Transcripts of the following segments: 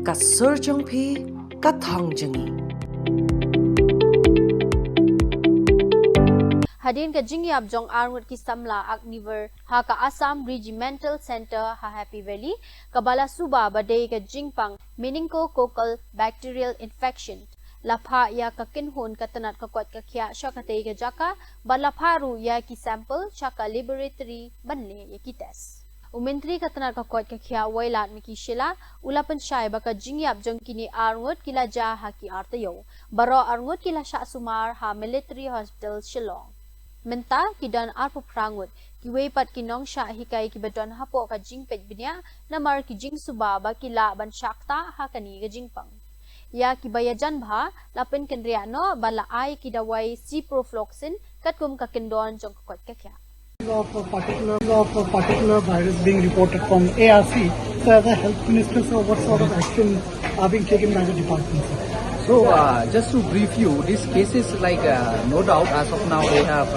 ka surjong phi ka thang jangi. Hadin ka jingyap jong arngut ki samla Agniveer ha ka Assam Regimental Center ha Happy Valley kabala suba badai ka jingpang meningococcal bacterial infection lapha ya ka kinhun ka tanat ka kwat ka khya sha ka tei ka jaka balapharu ya ki sample sha ka laboratory banle ya ki test umentri ka tanat ka kwat ka khya wailat mi ki shila ulapan shai ba ka jingyap jong kini arngut kila ja ha ki artayo baro arngut kila sha sumar ha military hospital Shillong Menta kidan arpo prangut kiwe pat ki nongshah hikai ki badon hapo ka jingpynbna namar ki jing suba ba kila ban shakta ha kani ga jingpang ya ki bayajan bha lapin kendria no bala ai ki dawai ciprofloxacin katkum ka kendon jong kot ka kya of a particular virus being reported from ARC. So as a health minister, so what sort of action are being taken by the department? So just to brief you, these cases no doubt as of now we have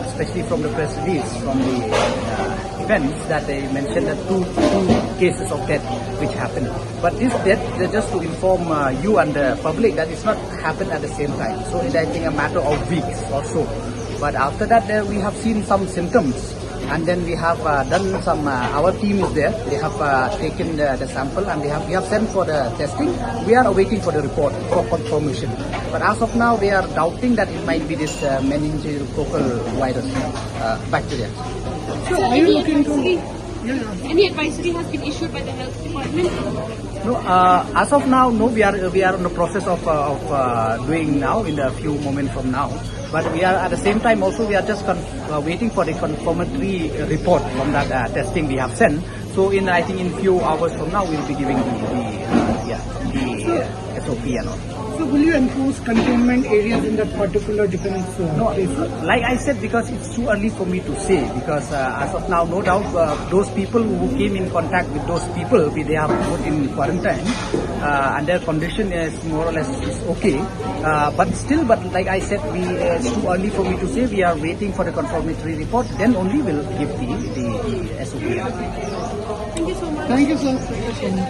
especially from the press release from the events that they mentioned that two cases of death which happened. But this death just to inform you and the public that it's not happened at the same time. So it's I think a matter of weeks or so. But after that we have seen some symptoms. And then we have done some. Our team is there. They have taken the sample and we have sent for the testing. We are awaiting for the report for confirmation. But as of now, they are doubting that it might be this meningococcal virus bacteria. So are you looking to? Any advisory has been issued by the health department? No, as of now, no. We are in the process of doing now in a few moments from now. But we are at the same time also we are just waiting for the confirmatory report from that testing we have sent. So I think in few hours from now we will be giving the SOP and all. So will you enforce containment areas in that particular defense place? Like I said, because it's too early for me to say. Because as of now, no doubt, those people who came in contact with those people, they are put in quarantine, and their condition is more or less okay. But like I said, it's too early for me to say. We are waiting for the confirmatory report. Then only we'll give the SOP. Thank you so much. Thank you, sir.